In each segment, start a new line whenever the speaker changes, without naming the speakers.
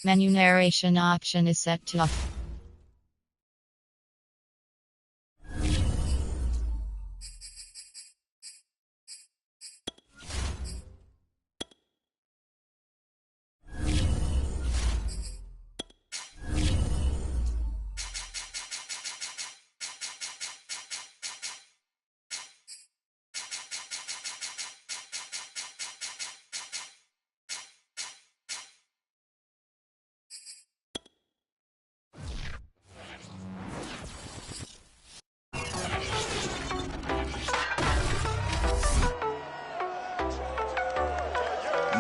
Menu narration option is set to off.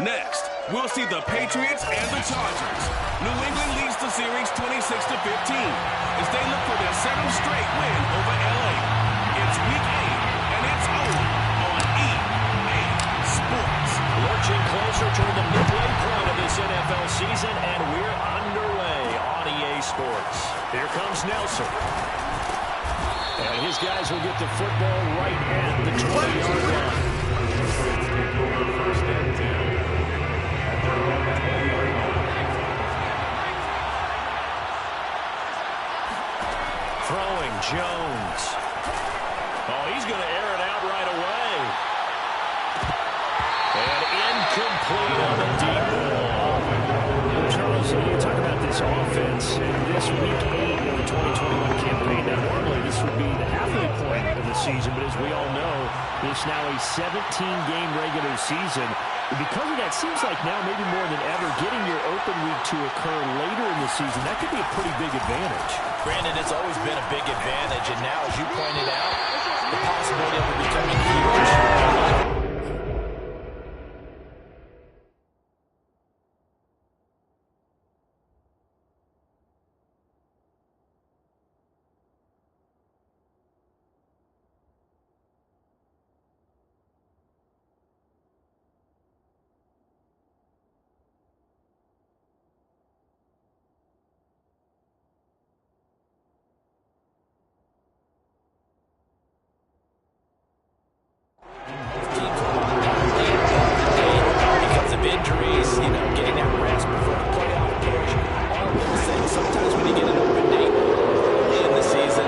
Next, we'll see the Patriots and the Chargers. New England leads the series 26-15 as they look for their 7th straight win over LA. It's week 8, and it's over on wk8 Sports.
Lurching closer toward the midway point of this NFL season, and we're underway on EA Sports. Here comes Nelson. And his guys will get the football right at the 20-yard line. Throwing Jones. Oh, he's going to air it out right away. And incomplete on the deep ball. Charles, you talk about this offense in this week 8 of the 2021 campaign. Now, normally this would be the halfway point of the season, but as we all know, it's now a 17-game regular season. And because of that, seems like now maybe more than ever, getting your open week to occur later in the season, that could be a pretty big advantage.
Brandon, it's always been a big advantage, and now, as you pointed out, the possibility of it becoming huge. Injuries, getting that rest before the playoff push. All of those things, sometimes when you get an open date early in the season,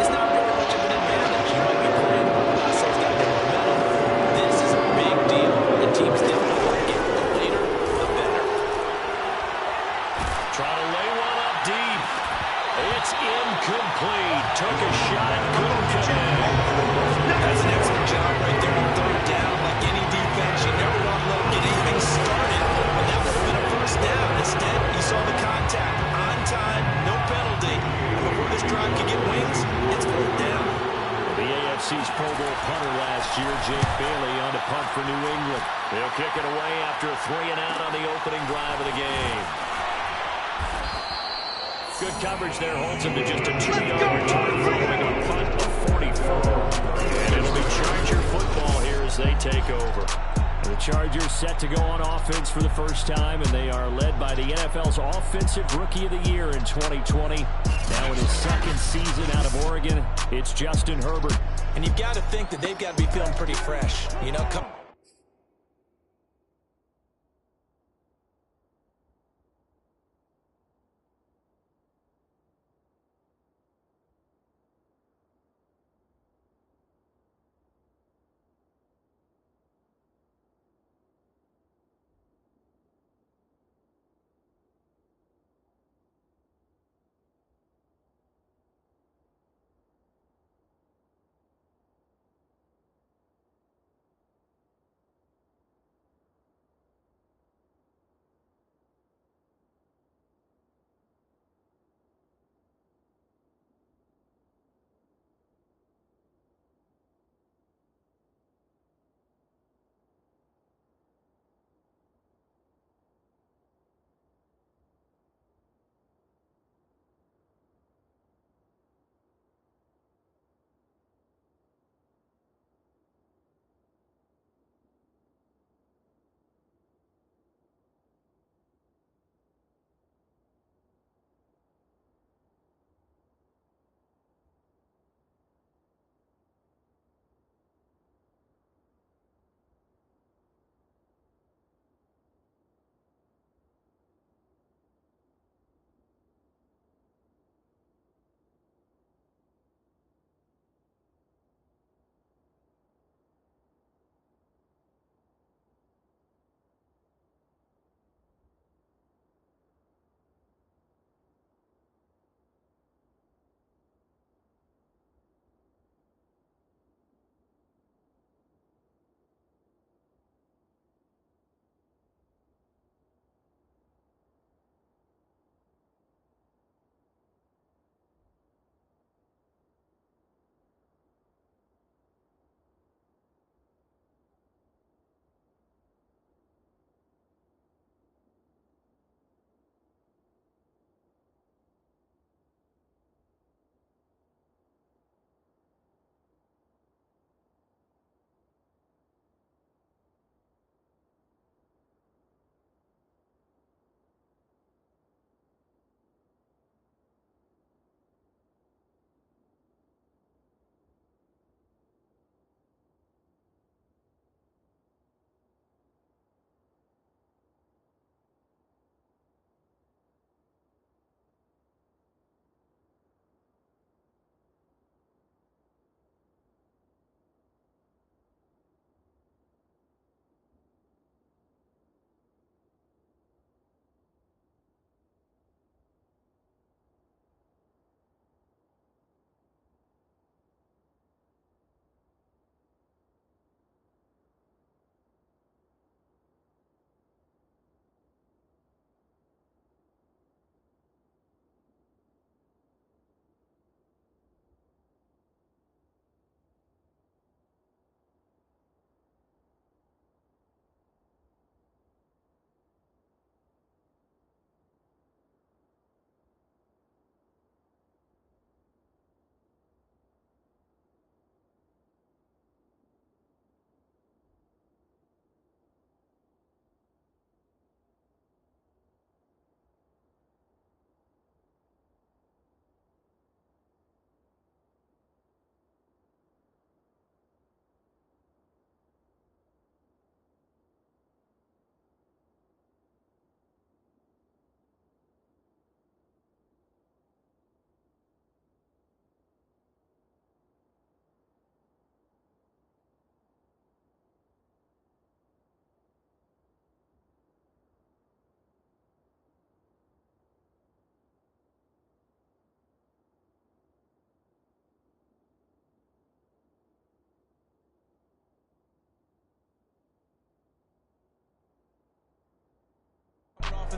it's not very much of an advantage. You might be playing Russell's got the momentum. This is a big deal, and teams definitely want to get the later, the better.
Trying to lay one up deep. It's incomplete. Took a shot, couldn't connect.
That's an excellent job right there on 3rd down. Like any defense, you never want to let them get anything started. And that would have been a first down. Instead, you saw the contact. On time, no penalty. Before this drive could get wings, it's 4th down.
The AFC's Pro Bowl punter last year, Jake Bailey, on to punt for New England. They'll kick it away after a 3-and-out on the opening drive of the game. Good coverage there holds him to just a 2-yard return following a punt of 44. And it'll be Charger football here as they take over. The Chargers set to go on offense for the first time, and they are led by the NFL's Offensive Rookie of the Year in 2020. Now in his 2nd season out of Oregon, it's Justin Herbert.
And you've got to think that they've got to be feeling pretty fresh. Come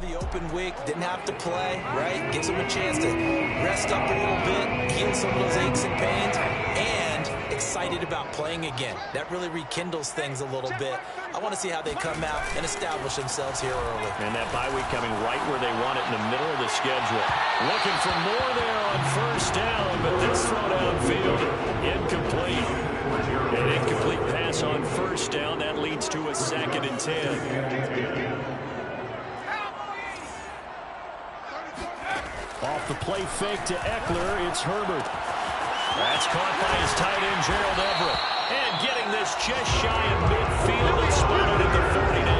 the open week, didn't have to play, right? Gives him a chance to rest up a little bit, heal some of those aches and pains, and excited about playing again. That really rekindles things a little bit. I want to see how they come out and establish themselves here early.
And that bye week coming right where they want it in the middle of the schedule. Looking for more there on first down, but this throw downfield, incomplete. An incomplete pass on first down. That leads to a 2nd and 10. Off the play fake to Eckler, it's Herbert. That's caught by his tight end, Gerald Everett. And getting this just shy of midfield and spotted at the 49.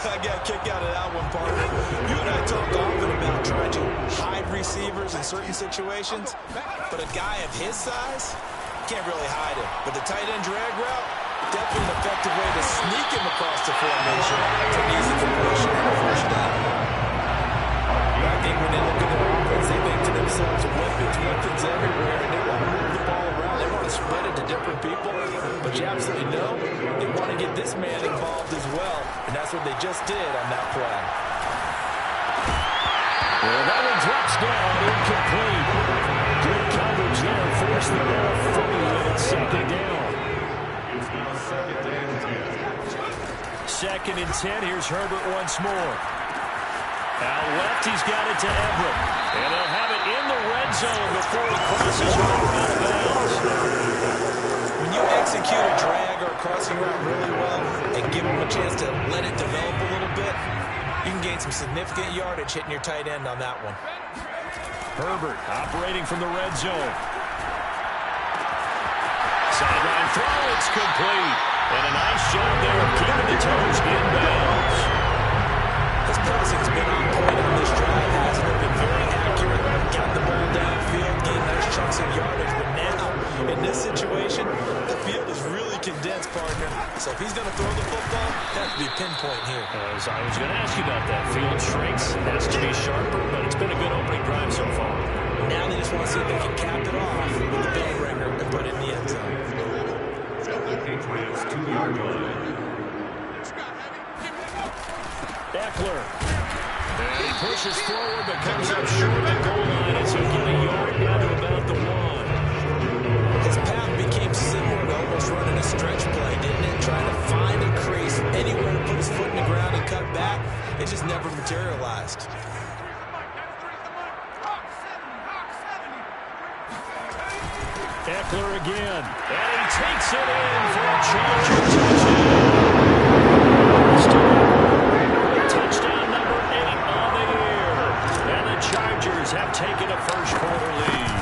I got a kick out of that one, partner. You and I talk often about trying to hide receivers in certain situations, but a guy of his size can't really hide him. But the tight end drag route, definitely an effective way to sneak him across the formation for an easy completion on the first down. I think when they look at their offense, they think to themselves, weapons everywhere, and they want to move the ball around. They want to spread it to different people. But you absolutely know they want to get this man involved as well, and that's what they just did on that play.
Well, that one drops down, incomplete. Good coverage there, forced the ball free, and it's 2nd down. 2nd and 10, here's Herbert once more. Out left, he's got it to Everett. And they'll have it in the red zone before he crosses over out of bounds.
When you execute a drag or a crossing route really well and give him a chance to let it develop a little bit, you can gain some significant yardage hitting your tight end on that one.
Herbert operating from the red zone. Sideline throw, it's complete. And a nice job there of keeping the toes inbounds.
His passing's been on point on this drive, hasn't it? Been very accurate, got the ball downfield, gained nice chunks of yardage, but now, in this situation, the field is really condensed, partner. So if he's going to throw the football, it has to be pinpoint here.
As I was going to ask you about that. Field shrinks, has to be sharper, but it's been a good opening drive so far.
Now they just want to see if they can cap it off with the bell ringer and put it in the end zone.
Patriots 2-yard line.
Eckler. And he pushes forward, but comes up short of the goal line as he'll get a yard down to about the 1.
His path became similar to almost running a stretch play, didn't it? Trying to find a crease, anywhere to put his foot in the ground and cut back. It just never materialized.
Eckler again. And he takes it in for a Charger touchdown. Touchdown number 8 on the year. And the Chargers have taken a first-quarter lead.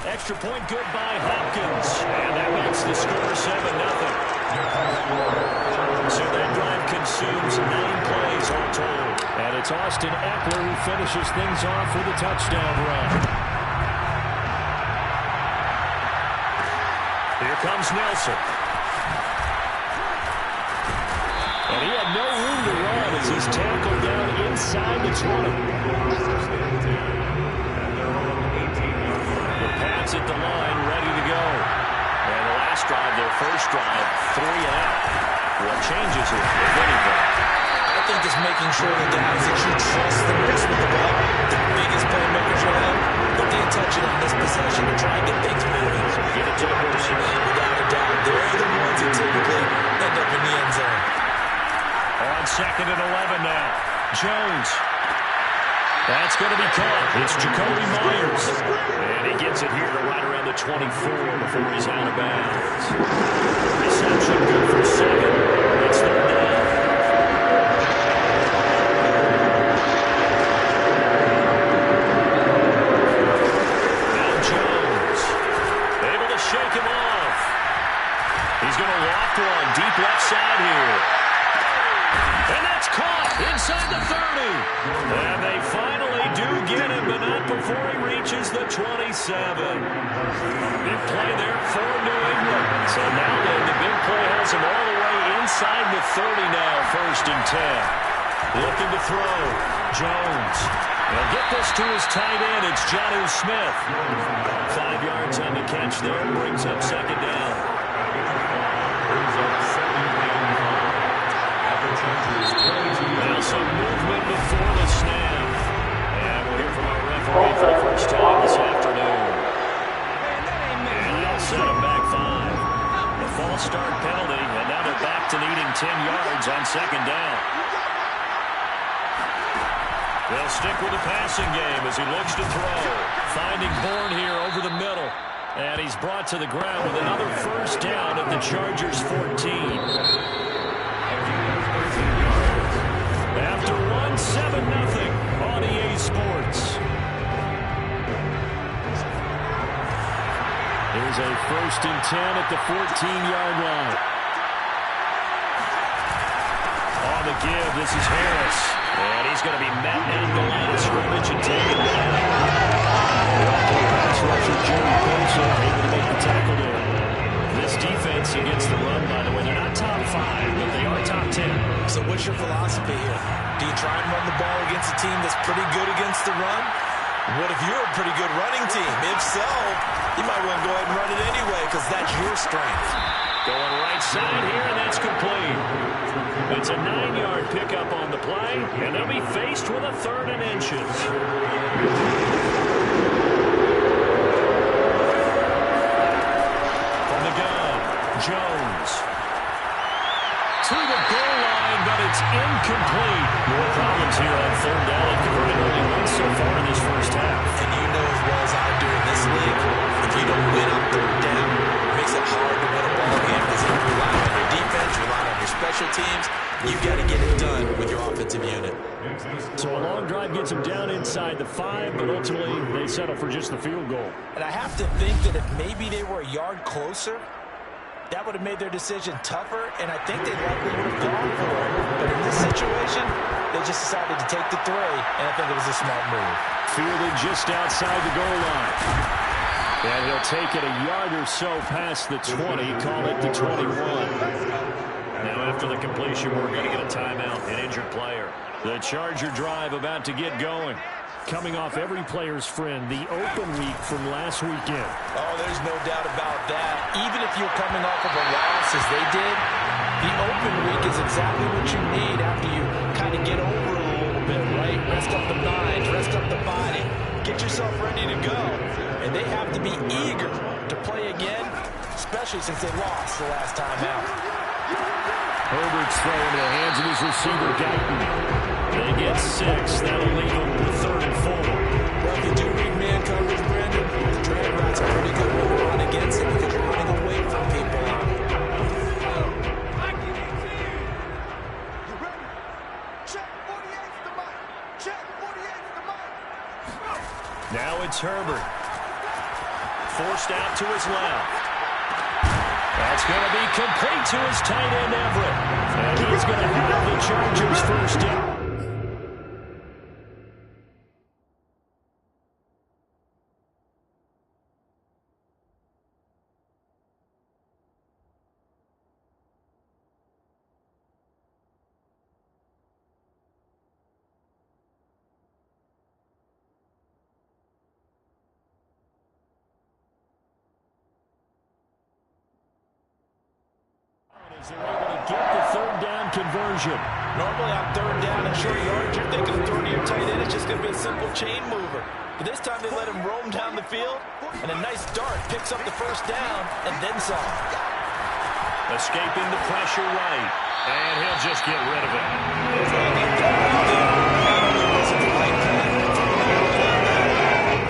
Extra point good by Hopkins. And that makes the score 7-0. So that drive consumes 9 plays all told. And it's Austin Eckler who finishes things off with a touchdown run. Here comes Nelson. And he had no room to run as he's tackled down inside the 20. The Pats at the line, ready to go. And the last drive, their first drive, 3 and out. What changes it, if anything?
I think it's making sure the guys that you trust the most with the ball, the biggest playmakers you have, that they touch it on this possession to try and get things moving.
Get it to a person.
Without a doubt, they're the ones that typically end up in the end zone.
On 2nd and 11 now. Jones. That's going to be caught. It's Jacoby Myers. And he gets it here to right around the 24 before he's out of bounds. Reception good for 2nd. It's 3rd down. Now Jones. Able to shake him off. He's going to loft one deep left side here. And that's caught inside the 30. And they finally do get him, but not before he reaches the 27. Big play there for New England. So now then, the big play has him all the way inside the 30 now, 1st and 10. Looking to throw. Jones. He'll get this to his tight end. It's Jonnu Smith. 5 yards on the catch there. Brings up 2nd down. second down. They'll stick with the passing game as he looks to throw. Finding Bourne here over the middle. And he's brought to the ground with another first down at the Chargers' 14. After one, 7-0 on EA Sports. Here's a 1st and 10 at the 14-yard line. On the give, this is Harris. And he's going to be met at the line of scrimmage and taken down. Pass rusher Jerry Bosa able to make the tackle there. This defense against the run, by the way, they're not top 5, but they are top 10.
So what's your philosophy here? Do you try and run the ball against a team that's pretty good against the run? What if you're a pretty good running team? If so, you might want to go ahead and run it anyway because that's your strength.
Going right side here, and that's complete. It's a 9-yard pickup on the play, and they'll be faced with a 3rd and inches. From the gun, Jones. To the goal line, but it's incomplete. More problems here on 3rd down, converting only one so far in this first half.
And you know as well as I do in this league, if you don't win on 3rd down, it makes it hard to win a ball game because you rely on your defense, you rely on your special teams. You've got to get it done with your offensive unit.
So a long drive gets them down inside the 5, but ultimately they settle for just the field goal.
And I have to think that if maybe they were a yard closer, that would have made their decision tougher, and I think they likely would have gone for it. But in this situation, they just decided to take the 3, and I think it was a smart move.
Fielded just outside the goal line. And he'll take it a yard or so past the 20, call it the 21. Now after the completion, we're going to get a timeout, an injured player. The Charger drive about to get going. Coming off every player's friend, the open week from last weekend.
Oh, there's no doubt about that. Even if you're coming off of a loss as they did, the open week is exactly what you need after you kind of get over it a little bit, right? Rest up the mind, rest up the body, get yourself ready to go. And they have to be eager to play again, especially since they lost the last time out.
Herbert's throwing into the hands of his receiver, Guyton. They get 6. That'll leave them with 3rd and 4.
Well, if you do read man coverage, Brandon, the drag routes are pretty good when you run against it because you're running away from people.
Now it's Herbert. Forced out to his left. That's going to be complete to his tight end, Everett. And he's going to have the Chargers first down. They're able to get the 3rd down conversion.
Normally on 3rd down and short yards, you're thinking of throwing to your tight end. It's just going to be a simple chain mover. But this time they let him roam down the field, and a nice dart picks up the first down and then some.
Escaping the pressure right, and he'll just get rid of it.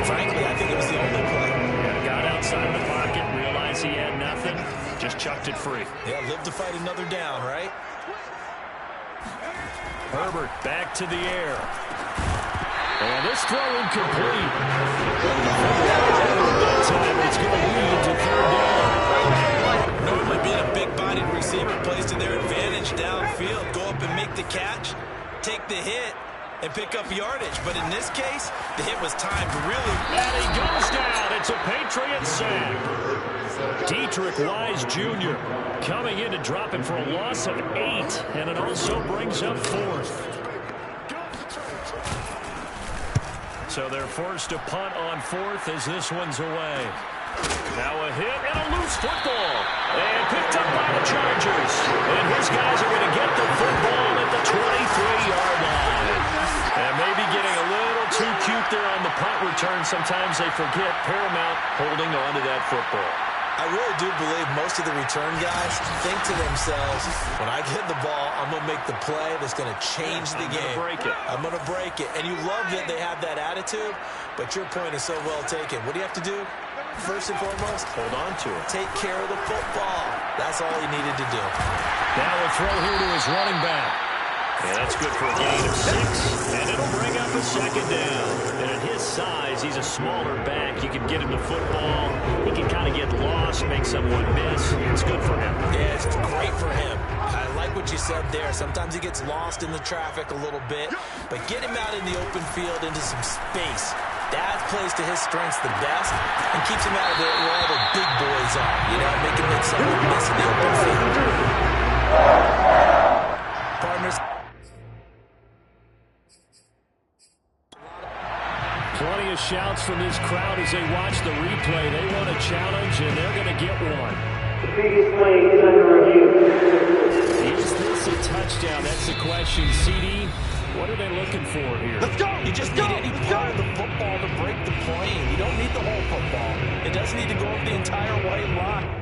Frankly, I think it was the only play.
Yeah, got outside of the pocket, realized he had nothing, just chucked it free.
Yeah, live to fight another down, right?
Herbert back to the air. And this throw incomplete. That time it's going to lead to 3rd down.
Normally being a big-bodied receiver plays to their advantage downfield. Go up and make the catch, take the hit, and pick up yardage. But in this case, the hit was timed really.
And he goes down. It's a Patriot sack. Dietrich Wise Jr. coming in to drop him for a loss of 8. And it also brings up 4th. So they're forced to punt on 4th as this one's away. Now a hit and a loose football. And picked up by the Chargers. And his guys are going to get the football at the 23-yard line. And maybe getting a little too cute there on the punt return. Sometimes they forget Paramount holding on to that football.
I really do believe most of the return guys think to themselves, when I get the ball, I'm going to make the play that's going to change the game. I'm going to break it. And you love that they have that attitude, but your point is so well taken. What do you have to do? First and foremost, hold on to it. Take care of the football. That's all he needed to do.
Now a throw here to his running back. Yeah, that's good for a gain of 6, and it'll bring up a second down. And at his size, he's a smaller back. You can get him the football. He can kind of get lost, make someone miss. It's good for him.
Yeah, it's great for him. I like what you said there. Sometimes he gets lost in the traffic a little bit, but get him out in the open field into some space. That plays to his strengths the best and keeps him out of there where all the big boys are. You know, make him make someone miss in the open field. Partners.
Plenty of shouts from this crowd as they watch the replay. They want a challenge, and they're going to get one.
The previous play is under review.
Is this a touchdown? That's the question. CD, what are they looking for here?
Let's go! You just need any part of the football to break the plane. You don't need the whole football. It doesn't need to go over the entire white line.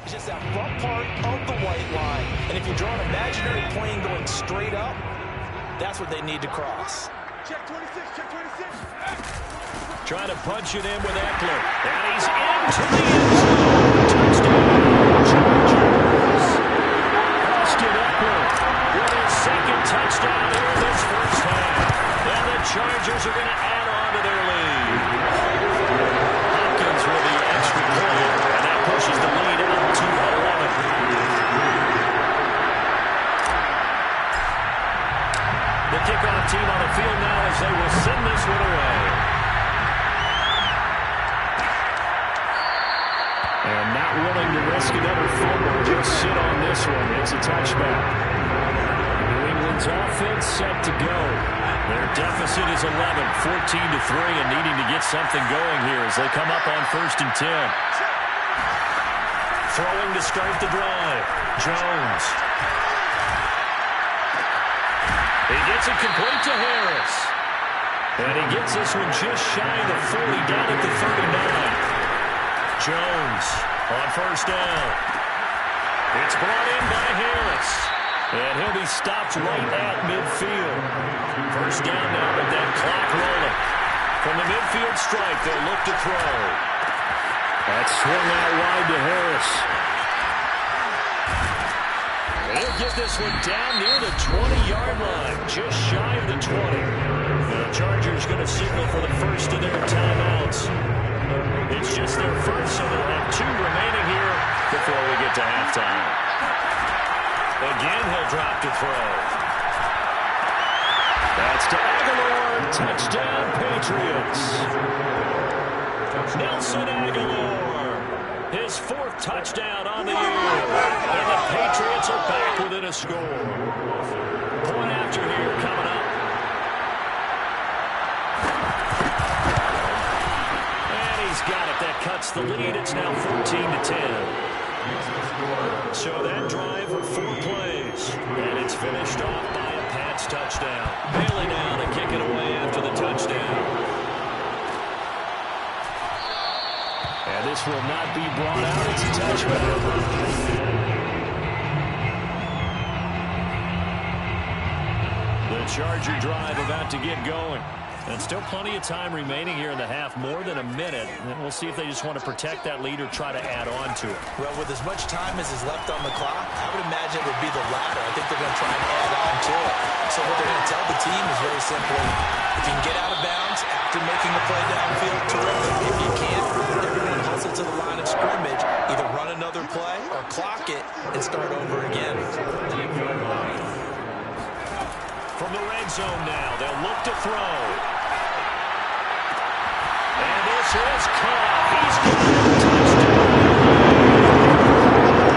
It's just that front part of the white line. And if you draw an imaginary plane going straight up, that's what they need to cross.
Check 26, check 26.
Trying to punch it in with Eckler. And he's into the end zone. Touchdown, Chargers. Austin Eckler with his second touchdown here this first half. And the Chargers are going to add on to their lead. Hopkins with the extra point, and that pushes the lead out to 11. The kickoff team on the field now as they will send this one away. And not willing to risk another fumble, just sit on this one. It's a touchback. New England's offense set to go. Their deficit is 11, 14-3, and needing to get something going here as they come up on 1st and 10. Throwing to start the drive. Jones. He gets it complete to Harris. And he gets this one just shy of the 40, down at the 39. Jones on 1st down. It's brought in by Harris. And he'll be stopped right at midfield. 1st down now with that clock rolling. From the midfield strike, they'll look to throw. That's swung out wide to Harris. He'll get this one down near the 20-yard line, just shy of the 20. The Chargers going to signal for the first of their timeouts. It's just their first, so they'll have 2 remaining here before we get to halftime. Again, he'll drop to throw. That's to Aguilar. Touchdown, Patriots. Nelson Aguilar. His 4th touchdown on the year. And the Patriots are back within a score. Point after here coming up. And he's got it. That cuts the lead. It's now 14-10. So that drive of 4 plays. And it's finished off by a Pats touchdown. Bailey now to kick it away after the touchdown. And this will not be brought out. It's a touchback. The Charger drive about to get going. And still plenty of time remaining here in the half, more than a minute. And we'll see if they just want to protect that lead or try to add on to it.
Well, with as much time as is left on the clock, I would imagine it would be the latter. I think they're going to try and add on to it. So what they're going to tell the team is very simply, if you can get out of bounds after making a play downfield, terrific. If you can't, everyone hustle to the line of scrimmage, either run another play or clock it and start over again.
From the red zone now, they'll look to throw. And this is caught. got a touchdown.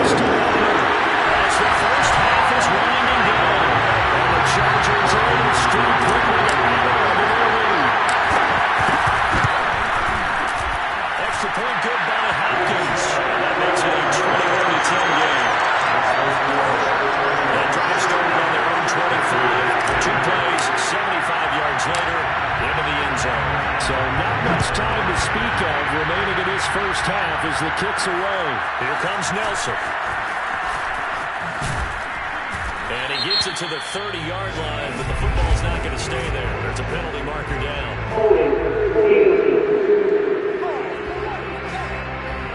Still on as the first half is winding down. And the Chargers are able to string quickly to hang on to their lead. Extra point good by Hopkins. That makes it a 21-10 game. That drive started on their own 25. 2 plays, 75 yards later, into the end zone. So not much time to speak of remaining in this first half as the kick's away. Here comes Nelson. And he gets it to the 30-yard line, but the football's not going to stay there. There's a penalty marker down.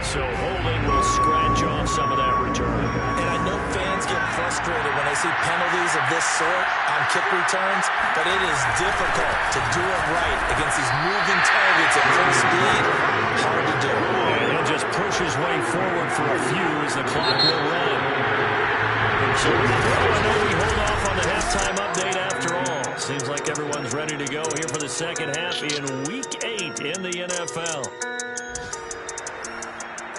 So holding will scratch off some of that return.
And I know fans get frustrated when they see penalties of this sort on kick returns, but it is difficult to do it right against these moving targets at full speed. Hard to do.
And he'll just push his way forward for a few as the clock will run. So with the throw, I know we hold off on the halftime update after all. Seems like everyone's ready to go here for the second half in Week 8 in the NFL.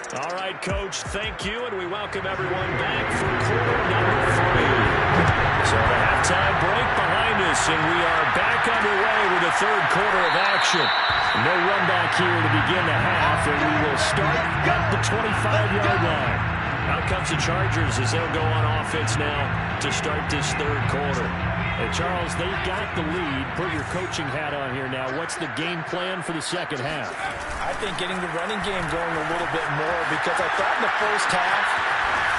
All right, Coach, thank you, and we welcome everyone back for quarter number 3. So the halftime break behind us, and we are back underway with the third quarter of action. No run back here to begin the half, and we will start at the 25-yard line. Out comes the Chargers as they'll go on offense now to start this third quarter. And Charles, they've got the lead. Put your coaching hat on here now. What's the game plan for the second half?
I think getting the running game going a little bit more, because I thought in the first half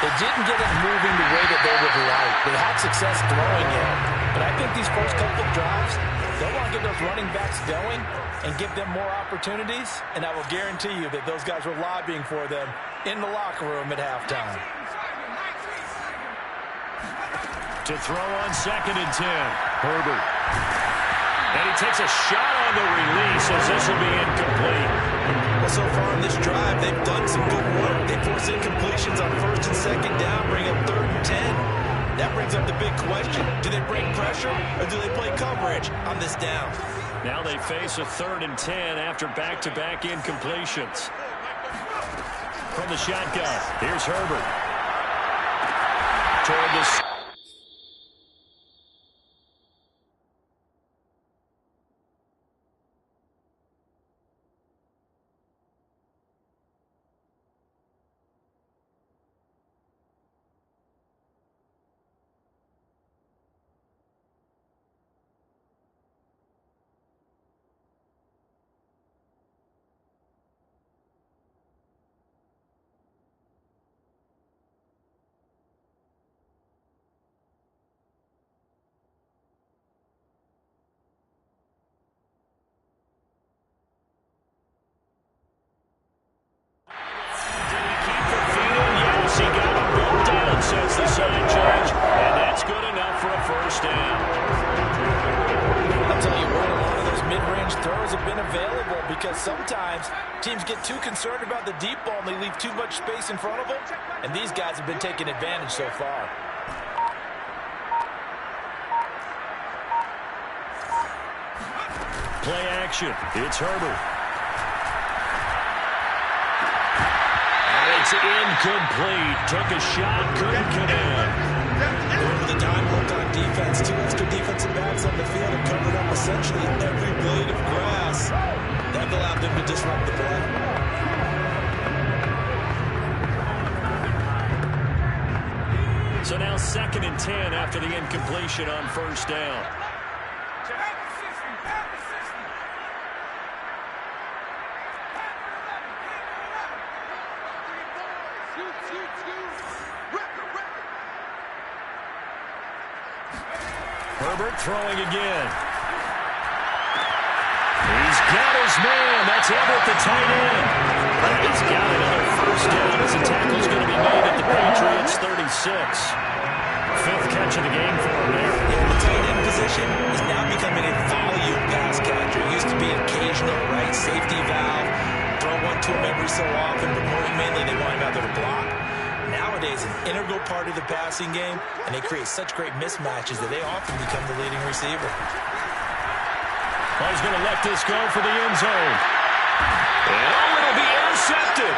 they didn't get it moving the way that they would like. They had success throwing it, but I think these first couple of drives, they'll want to get those running backs going and give them more opportunities, and I will guarantee you that those guys were lobbying for them in the locker room at halftime.
To throw on 2nd and 10, Herbert. And he takes a shot on the release as this will be incomplete.
Well, so far in this drive, they've done some good work. They force incompletions on 1st and 2nd down, bring up 3rd and 10. That brings up the big question. Do they bring pressure or do they play coverage on this down?
Now they face a 3rd and 10 after back-to-back incompletions. From the shotgun, here's Herbert. Toward the says the sign judge, and that's good enough for a first down.
I'll tell you what, a lot of those mid-range throws have been available because sometimes teams get too concerned about the deep ball and they leave too much space in front of them, and these guys have been taking advantage so far.
Play action. It's Herbert. It's incomplete. Took a shot, couldn't connect.
Over the dime work on defense. 2 extra defensive backs on the field and covered up essentially every blade of grass. That allowed them to disrupt the play.
So now 2nd and 10 after the incompletion on 1st down. Herbert throwing again. He's got his man. That's Everett, the tight end. And he's got another first down as the tackle's going to be made at the Patriots 36. 5th catch of the game for him there.
The tight end position is now becoming a volume pass catcher. It used to be occasional, right, safety valve. Throw one to him every so often, but more mainly they want him out there to block. Nowadays, an integral part of the passing game, and they create such great mismatches that they often become the leading receiver.
Well, he's going to let this go for the end zone. And it'll be intercepted.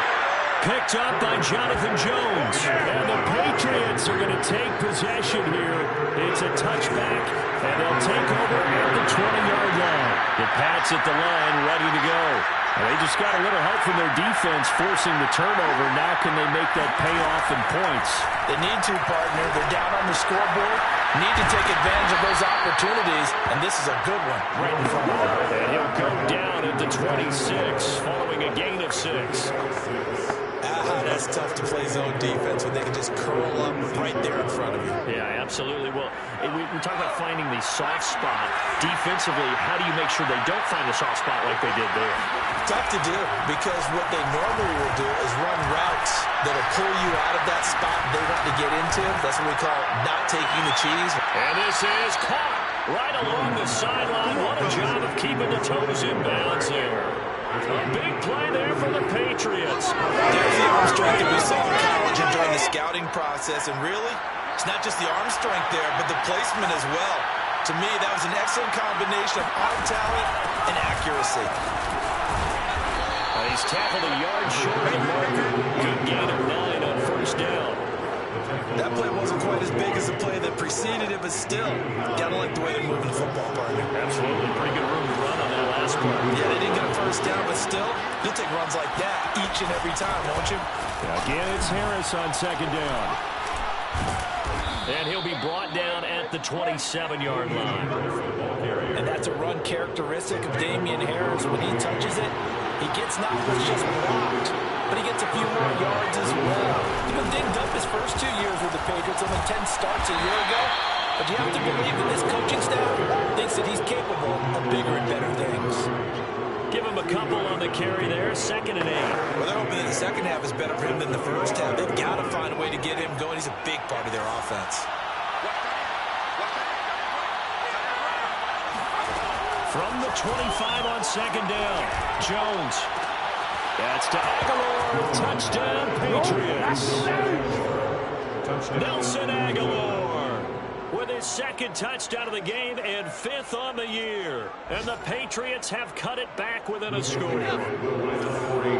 Picked up by Jonathan Jones. And the Patriots are going to take possession here. It's a touchback, and they'll take over at the 20-yard line. The Pats at the line, ready to go. And they just got a little help from their defense forcing the turnover. Now can they make that pay off in points?
They need to, partner. They're down on the scoreboard. Need to take advantage of those opportunities, and this is a good one right in front of them.
And he'll go down at the 26, following a gain of 6.
That's tough to play zone defense when they can just curl up right there in front of you.
Yeah, absolutely. Well, we talk about finding the soft spot. Defensively, how do you make sure they don't find the soft spot like they did there?
Tough to do, because what they normally will do is run routes that will pull you out of that spot they want to get into. That's what we call not taking the cheese.
And this is caught right along the sideline. What a job of keeping the toes in bounds there. A big play there for the Patriots.
There's the arm strength that we saw in college and during the scouting process. And really, it's not just the arm strength there, but the placement as well. To me, that was an excellent combination of arm talent and accuracy.
He's tackled a yard short of the marker. Good gain of 9 on first down.
That play wasn't quite as big as the play that preceded it, but still, gotta like the way they're moving the football, partner.
Absolutely. Pretty good room to run on that last play.
Yeah, they didn't get a first down, but still, you'll take runs like that each and every time, won't you?
Again, it's Harris on second down. And he'll be brought down at the 27-yard line.
And that's a run characteristic of Damian Harris. When he touches it, he gets not just blocked, but he gets a few more yards as well. He's been dinged up his first 2 years with the Patriots, only 10 starts a year ago. But you have to believe that this coaching staff thinks that he's capable of bigger and better things.
Give him a couple on the carry there, 2nd and 8.
Well, they're hoping that the second half is better for him than the first half. They've got to find a way to get him going. He's a big part of their offense.
From the 25 on second down, Jones. That's to Aguilar. Touchdown, Patriots. Nelson Aguilar with his 2nd touchdown of the game and 5th on the year. And the Patriots have cut it back within a score.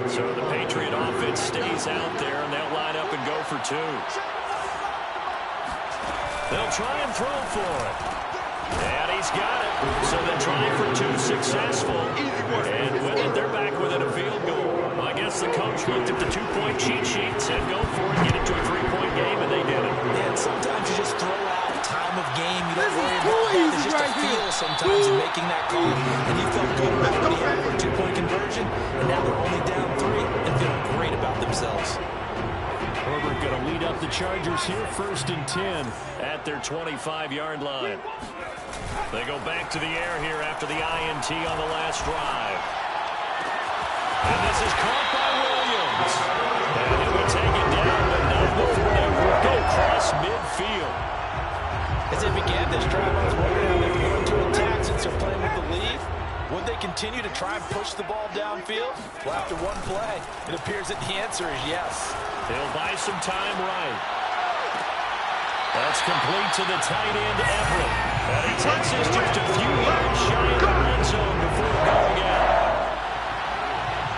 So the Patriot offense stays out there, and they'll line up and go for 2. They'll try and throw for it. And he's got it. So they're trying for 2, successful. And with it, they're back within a field goal. I guess the coach looked at the 2-point cheat sheet, said go for it, get it to a 3-point game, and they did it.
And sometimes you just throw out time of game. You don't worry about that. There's just a feel sometimes in making that call. And he felt good about what he had for a 2-point conversion. And now they're only down 3 and feeling great about themselves.
Herbert going to lead up the Chargers here, 1st and 10 at their 25-yard line. They go back to the air here after the INT on the last drive. And this is caught by Williams. And he would take it down, but not before they work it across midfield.
As they began this drive, I was wondering how they were going to attack since they're playing with the lead. Would they continue to try and push the ball downfield? Well, after one play, it appears that the answer is yes.
They'll buy some time right. That's complete to the tight end, Everett. And he takes us just a few yards shy of the red zone before going out.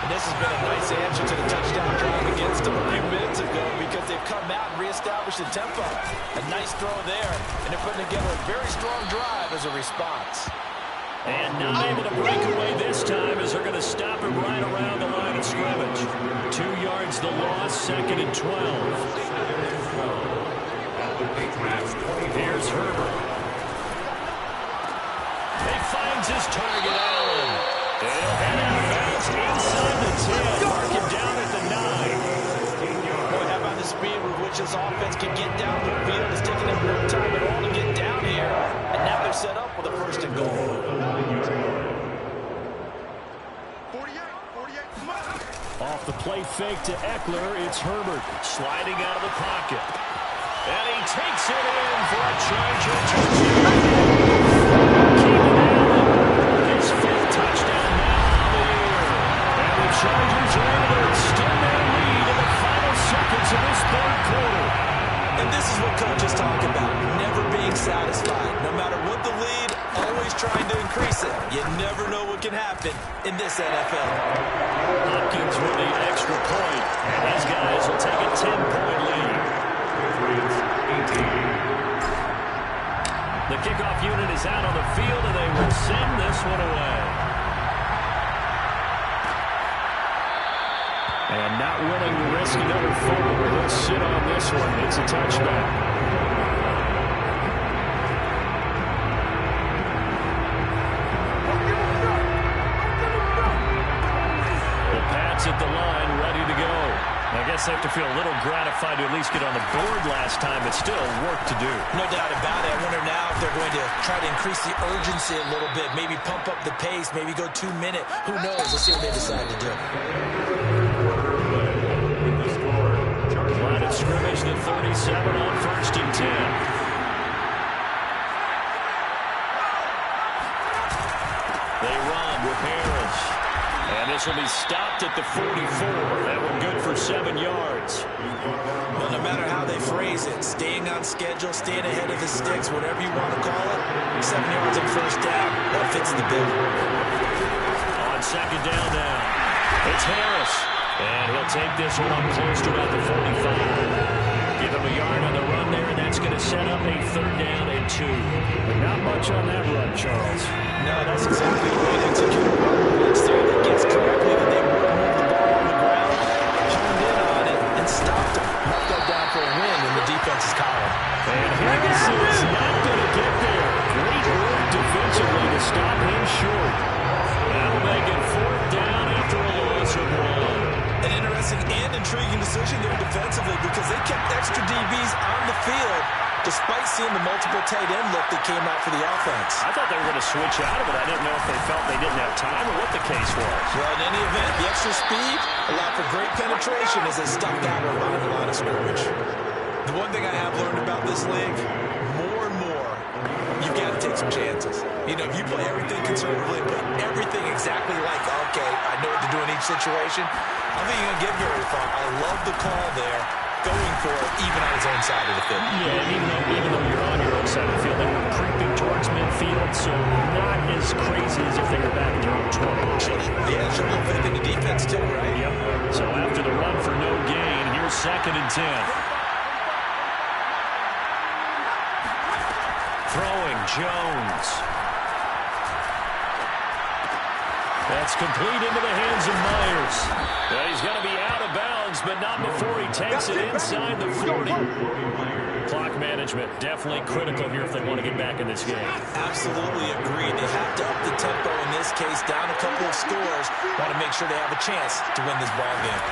And this has been a nice answer to the touchdown drive against them a few minutes ago, because they've come out and reestablished the tempo. A nice throw there, and they're putting together a very strong drive as a response.
And not able to break away this time, as they're going to stop him right around the line of scrimmage. 2 yards the loss, 2nd and 12. Here's Herbert. He finds his target, Allen. He'll head out of bounds inside the 10. Mark him down at the 9.
Boy, how about the speed with which this offense can get down the field? It's taking them no time at all to get down here. And now they're set up with a 1st and goal.
48.
Off the play fake to Eckler, it's Herbert sliding out of the pocket. And he takes it in for a Charger touchdown. Keenan Allen, his 5th touchdown now on the year. And the Chargers are able to extend their lead in the final seconds of this 3rd quarter.
And this is what coaches talk about, never being satisfied. No matter what the lead, always trying to increase it. You never know what can happen in this NFL.
Hopkins with the extra point, and these guys will take a 10-point lead. The kickoff unit is out on the field, and they will send this one away. And not willing to risk another fumble. He'll sit on this one. It's a touchback. At the line, ready to go. I guess they have to feel a little gratified to at least get on the board last time, but still work to do.
No doubt about it. I wonder now if they're going to try to increase the urgency a little bit, maybe pump up the pace, maybe go 2-minute. Who knows? Let's see what they decide to do.
Line of scrimmage, the 37 on 1st and 10. They run with Harris. And this will be stopped at the 44. That one good for 7 yards.
Well, no matter how they phrase it, staying on schedule, staying ahead of the sticks, whatever you want to call it, 7 yards on 1st down, that fits the bill.
On 2nd down now, it's Harris. And he'll take this one up close to about the 45. Give him a yard on the run there, and that's going to set up a 3rd down and 2. But not much on that run, Charles.
No, that's exactly the way to execute a run. It's there that gets correctly that they moved the ball on the ground, honed in on it, and stopped him. Marked that down for a win in the defense's column.
And Harris is not going to get there. Great work defensively to stop him short. That'll make it 4th down after a loss of 1.
An interesting and intriguing decision there defensively because they kept extra DBs on the field despite seeing the multiple tight end look that came out for the offense.
I thought they were going to switch out of it. I didn't know if they felt they didn't have time or what the case was.
Well, in any event, the extra speed allowed for great penetration as they stuck that one behind the line of scrimmage. The one thing I have learned about this league, more and more, you've got to take some chances. You know, if you play everything conservatively, put everything exactly like, okay, I know what to do in each situation, I don't think you're going to get very far. I love the call there, going for it, even on his own side of the field.
Yeah, and even though you're on your own side of the field, they were creeping towards midfield, so not as crazy as if they were back in their own 20.
Yeah, show a little faith in the defense too, right?
Yep. So after the run for no gain, here's 2nd and 10. Throwing, Jones. That's complete into the hands of Myers. Well, he's going to be out of bounds, but not before he takes it inside the 40. Clock management definitely critical here if they want to get back in this game.
Absolutely agreed. They have to up the tempo in this case, down a couple of scores. Want to make sure they have a chance to win this ball game.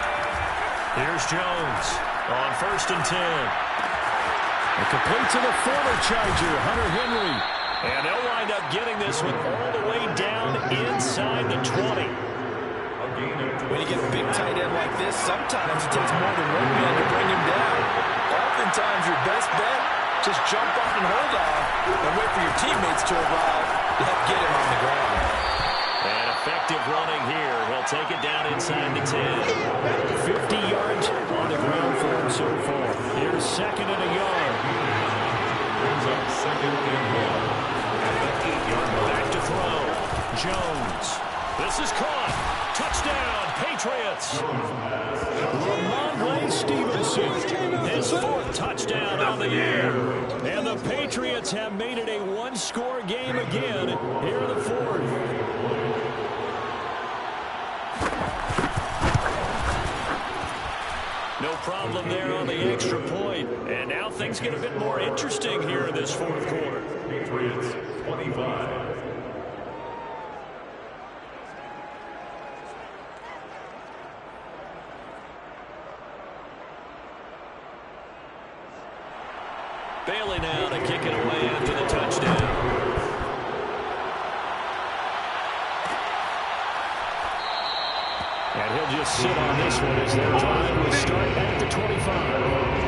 Here's Jones on 1st and 10. A complete to the former Charger, Hunter Henry. And they'll wind up getting this one all the way down inside the 20.
When you get a big tight end like this, sometimes it takes more than one man to bring him down. Oftentimes, your best bet, just jump up and hold on and wait for your teammates to arrive to help get him on the ground.
And effective running here. He'll take it down inside the 10. 50 yards on the ground for him so far. Here's 2nd and a yard. Brings up 2nd and 1. Back to throw. Jones. This is caught. Touchdown, Patriots. Ramondre Stevenson. His 4th touchdown on the year. And the Patriots have made it a one-score game again here in the 4th. No problem there on the extra point. And now things get a bit more interesting here in this 4th quarter. Patriots 25. Bailey now to kick it away after the touchdown. And he'll just sit on this one as their drive will start at the 25.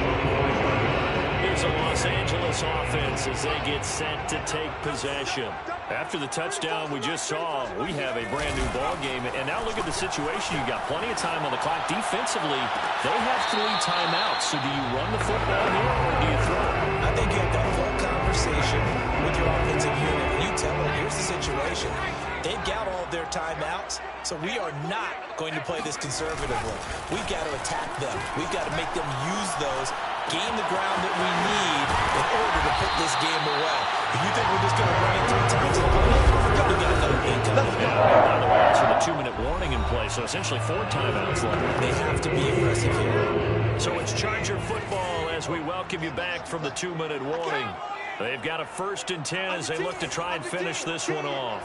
Here's a Los Angeles offense as they get set to take possession. After the touchdown we just saw, we have a brand new ball game. And now look at the situation. You got plenty of time on the clock. Defensively, they have 3 timeouts. So do you run the football here or do you throw it?
I think you have that full conversation with your offensive unit. And you tell them, here's the situation. They've got all of their timeouts. So we are not going to play this conservatively. We've got to attack them. We've got to make them use those, gain the ground that we need in order to put this game away. If you think we're just going to run it 3 times and win it, we got another game coming.
By the way, that's with a 2-minute warning in play, so essentially 4 timeouts left.
They have to be aggressive here.
So it's Charger football as we welcome you back from the 2-minute warning. They've got a 1st and 10 as they look to try and finish this one off.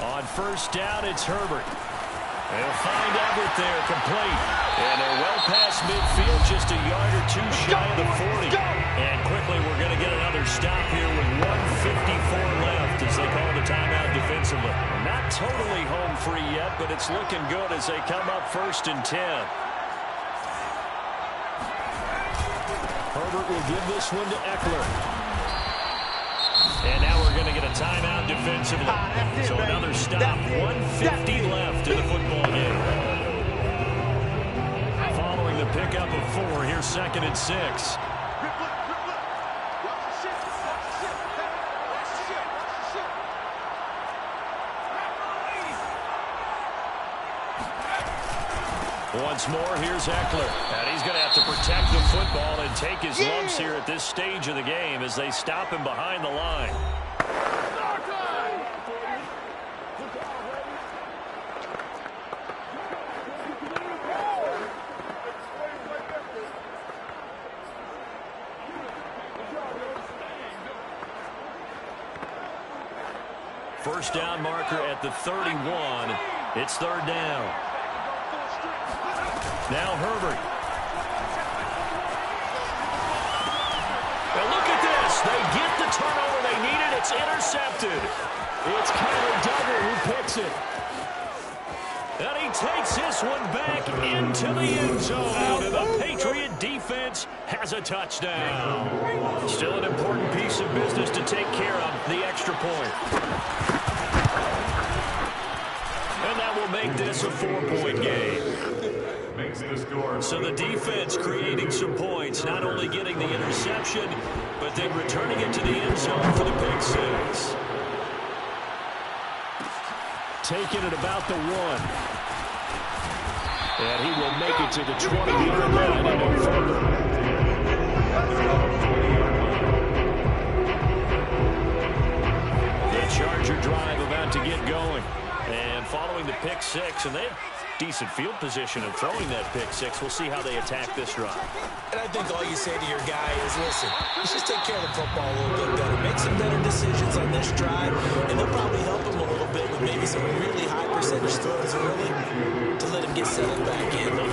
On 1st down, it's Herbert. They'll find Everett there, complete. And they're well past midfield, just a yard or 2 shy of the 40. And quickly, we're going to get another stop here with 1:54 left as they call the timeout defensively. Not totally home free yet, but it's looking good as they come up 1st and 10. Herbert will give this one to Eckler. And now we're going to get a timeout defensively. So another stop, 1:50 left in the football game. Following the pickup of 4, here's 2nd and 6. Once more, here's Eckler. And he's going to have to protect the football and take his lumps here at this stage of the game as they stop him behind the line. First down marker at the 31. It's 3rd down. Now Herbert. Now look at this. They get the turnover they needed. It's intercepted. It's Kyler Duggar who picks it. And he takes this one back into the end zone. And the Patriot defense has a touchdown. Still an important piece of business to take care of, the extra point. And that will make this a 4-point game. So the defense creating some points, not only getting the interception, but then returning it to the end zone for the pick 6. Taking it about the 1. And he will make it to the 20-yard line and no further. The Charger drive about to get going. And following the pick 6, and they have decent field position of throwing that pick 6. We'll see how they attack this drive.
And I think all you say to your guy is, listen, let's just take care of the football a little bit better. Make some better decisions on this drive, and they'll probably help him a little bit with maybe some really high percentage throws early to let him get settled back in.
They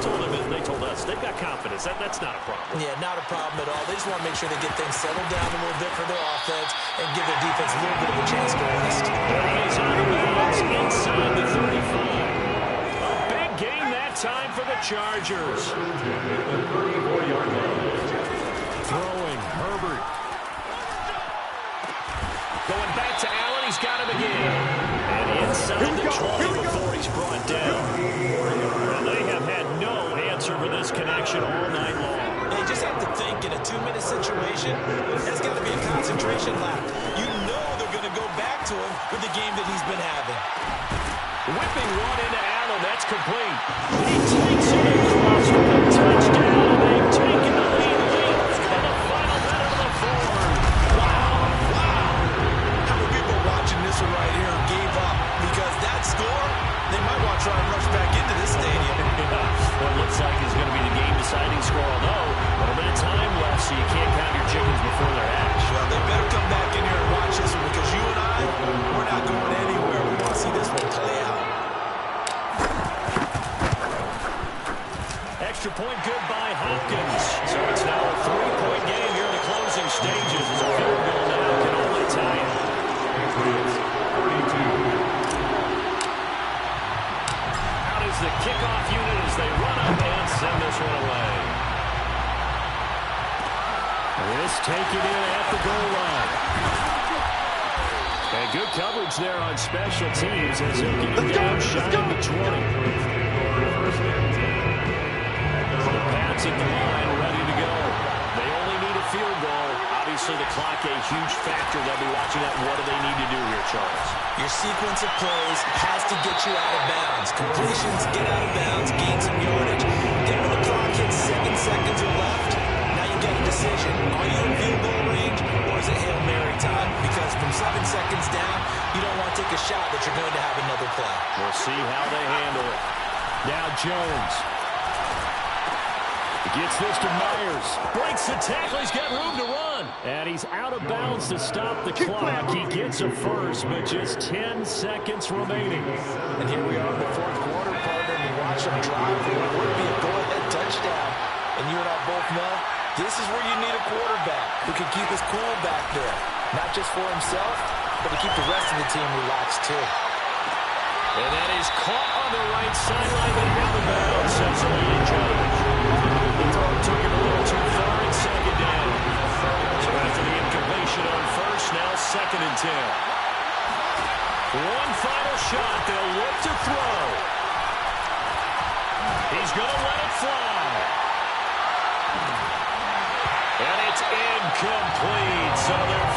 told us they've got confidence. That's not a problem.
Yeah, not a problem at all. They just want to make sure they get things settled down a little bit for their offense and give their defense a little bit of a chance to rest.
He's out of bounds inside the 35. A big gain that time for the Chargers. Throwing, Herbert. Going back to Allen, he's got him again. And inside the 20 before he's brought down. And they have had no answer for this connection all night long.
They just have to think in a 2-minute situation, there's got to be a concentration lap. You know they're going to go back to him with the game that he's been having.
Whipping one into Allen, that's complete. He takes it across for a touchdown. They've taken the lead late in the final minute of the 4th.
Wow. How many people watching this one right here gave up? Because that score, they might want to try and rush back into this stadium.
What looks like is going to be the game-deciding score, although a little bit of time left, so you can't count your chickens before they're hatched.
Well, they better come back in here and watch this one, because you and I, we're not going anywhere. We want to see this one play out.
Extra point good by Hopkins. So it's now a 3-point game here in the closing stages as a field goal now can only tie it. Out is the kickoff unit as they run up and send this one away. This taken in at the goal line. And good coverage there on special teams as he'll get him down shy of the 20. Pats at the line, ready to go. They only need a field goal. Obviously, obviously the clock a huge factor. They'll be watching that. What do they need to do here, Charles?
Your sequence of plays has to get you out of bounds. Completions, get out of bounds, gain some yardage. Then when the clock hits 7 seconds or left, now you get a decision. Are you in field goal range or is it Hail Mary time? Because from 7 seconds down, you don't want to take a shot that you're going to have another play.
We'll see how they handle it. Now Jones. Gets this to Myers. Breaks the tackle. He's got room to run. And he's out of bounds to stop the clock. He gets a first, but just 10 seconds remaining.
And here we are in the fourth quarter, partner, and you watch them drive for what would be a go-ahead touchdown. And you and I both know this is where you need a quarterback who can keep his cool back there. Not just for himself, but to keep the rest of the team relaxed too.
And that is caught on the right sideline and out of bounds, says the leading judge. The throw took it a little too far and second down. So after the incompletion on first, now 2nd and 10. One final shot. They'll look to throw. He's going to let it fly. And it's incomplete. So they're